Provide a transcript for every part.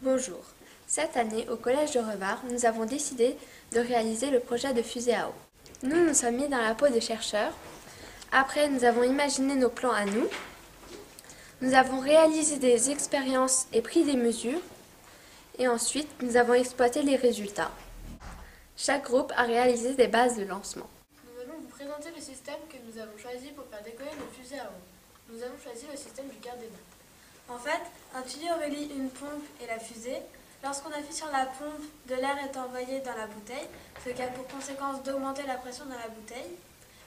Bonjour. Cette année, au Collège de Revard, nous avons décidé de réaliser le projet de fusée à eau. Nous nous sommes mis dans la peau des chercheurs. Après, nous avons imaginé nos plans à nous. Nous avons réalisé des expériences et pris des mesures. Et ensuite, nous avons exploité les résultats. Chaque groupe a réalisé des bases de lancement. Nous allons vous présenter le système que nous avons choisi pour faire décoller nos fusées à eau. Nous avons choisi le système du Gardena. En fait, un tuyau relie une pompe et la fusée. Lorsqu'on appuie sur la pompe, de l'air est envoyé dans la bouteille, ce qui a pour conséquence d'augmenter la pression dans la bouteille.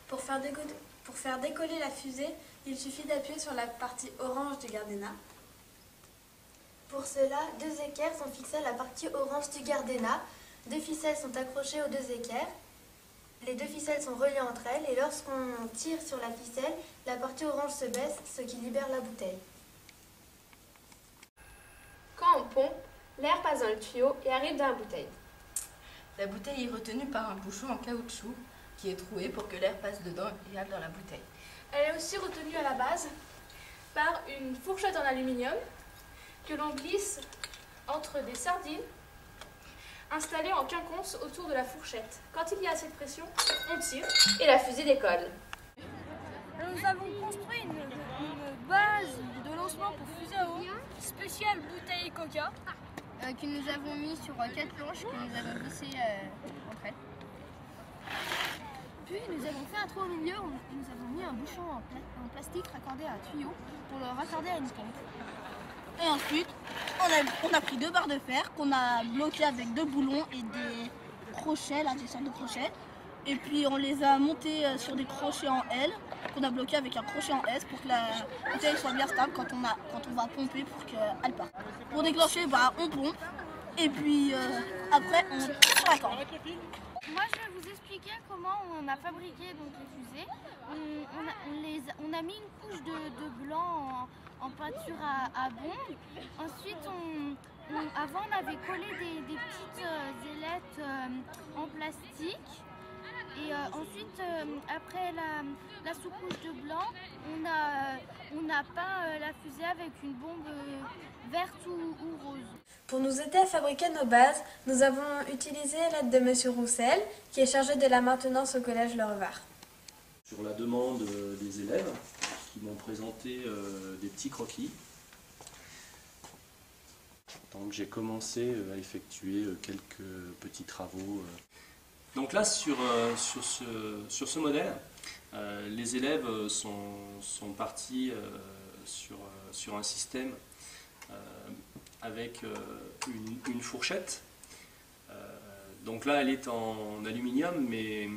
Pour faire décoller la fusée, il suffit d'appuyer sur la partie orange du Gardena. Pour cela, deux équerres sont fixées à la partie orange du Gardena. Deux ficelles sont accrochées aux deux équerres. Les deux ficelles sont reliées entre elles et lorsqu'on tire sur la ficelle, la partie orange se baisse, ce qui libère la bouteille. Quand on pompe, l'air passe dans le tuyau et arrive dans la bouteille. La bouteille est retenue par un bouchon en caoutchouc qui est troué pour que l'air passe dedans et aille dans la bouteille. Elle est aussi retenue à la base par une fourchette en aluminium que l'on glisse entre des sardines installées en quinconce autour de la fourchette. Quand il y a assez de pression, on tire Et la fusée décolle. Nous avons construit une base de lancement pour fusée à eau spéciale bouteille Coca que nous avons mis sur 4 planches que nous avons vissées entre elles. Puis nous avons fait un trou au milieu où nous avons mis un bouchon en plastique raccordé à un tuyau pour le raccorder à une pompe. Et ensuite, on a pris deux barres de fer qu'on a bloquées avec deux boulons et des crochets, là, des sortes de crochets. Et puis on les a montés sur des crochets en L qu'on a bloqués avec un crochet en S pour que la bouteille soit bien stable quand on va pomper pour qu'elle parte. Pour déclencher, on pompe et puis après on tire sur la corde. Moi je vais vous expliquer comment on a fabriqué donc, les fusées. On a mis une couche de blanc en peinture à bombe. Ensuite avant on avait collé des petites ailettes en plastique. Et ensuite, après la sous-couche de blanc, on a peint la fusée avec une bombe verte ou rose. Pour nous aider à fabriquer nos bases, nous avons utilisé l'aide de Monsieur Roussel, qui est chargé de la maintenance au Collège Le Revard. Sur la demande des élèves qui m'ont présenté des petits croquis, donc j'ai commencé à effectuer quelques petits travaux. Donc là, sur ce modèle, les élèves sont partis sur un système avec une fourchette. Donc là, elle est en aluminium, mais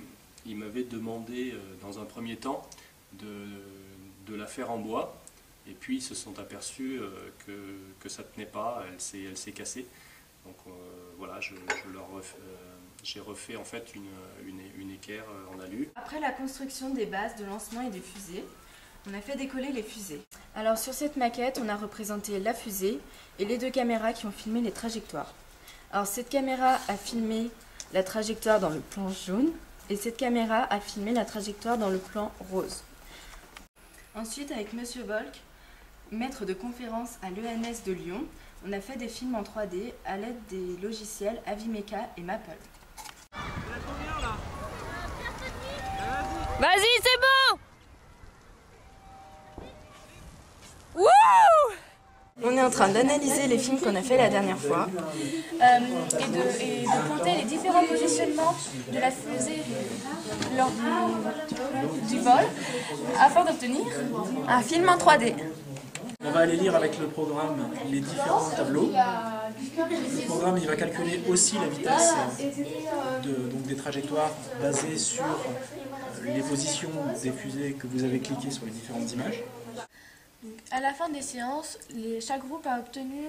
ils m'avaient demandé dans un premier temps de la faire en bois. Et puis ils se sont aperçus que ça ne tenait pas, elle s'est cassée. Donc voilà, j'ai refait en fait une équerre en alu. Après la construction des bases de lancement et des fusées, on a fait décoller les fusées. Alors sur cette maquette, on a représenté la fusée et les deux caméras qui ont filmé les trajectoires. Alors cette caméra a filmé la trajectoire dans le plan jaune et cette caméra a filmé la trajectoire dans le plan rose. Ensuite, avec Monsieur Volk, maître de conférence à l'ENS de Lyon, on a fait des films en 3D à l'aide des logiciels Avimeca et Maple. Vas-y, c'est bon! On est en train d'analyser les films qu'on a fait la dernière fois et de compter les différents positionnements de la fusée lors du vol afin d'obtenir Un film en 3D. On va aller lire avec le programme les différents tableaux. Le programme il va calculer aussi la vitesse donc des trajectoires basées sur les positions des fusées que vous avez cliquées sur les différentes images. À la fin des séances, chaque groupe a obtenu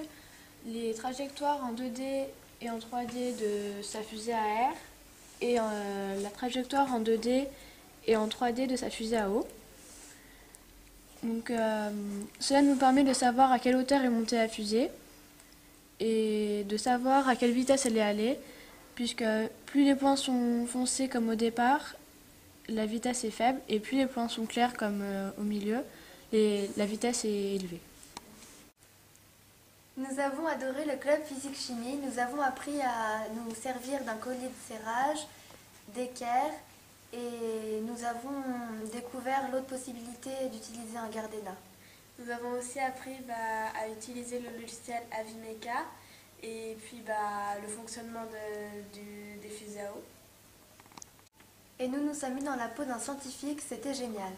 les trajectoires en 2D et en 3D de sa fusée à air et la trajectoire en 2D et en 3D de sa fusée à eau. Donc, cela nous permet de savoir à quelle hauteur est montée la fusée et de savoir à quelle vitesse elle est allée, puisque plus les points sont foncés comme au départ, la vitesse est faible, et plus les points sont clairs comme au milieu, la vitesse est élevée. Nous avons adoré le club physique-chimie. Nous avons appris à nous servir d'un collier de serrage, d'équerre, et nous avons découvert l'autre possibilité d'utiliser un Gardena. Nous avons aussi appris à utiliser le logiciel Avimeca et puis le fonctionnement des fusées à eau. Et nous nous sommes mis dans la peau d'un scientifique, c'était génial.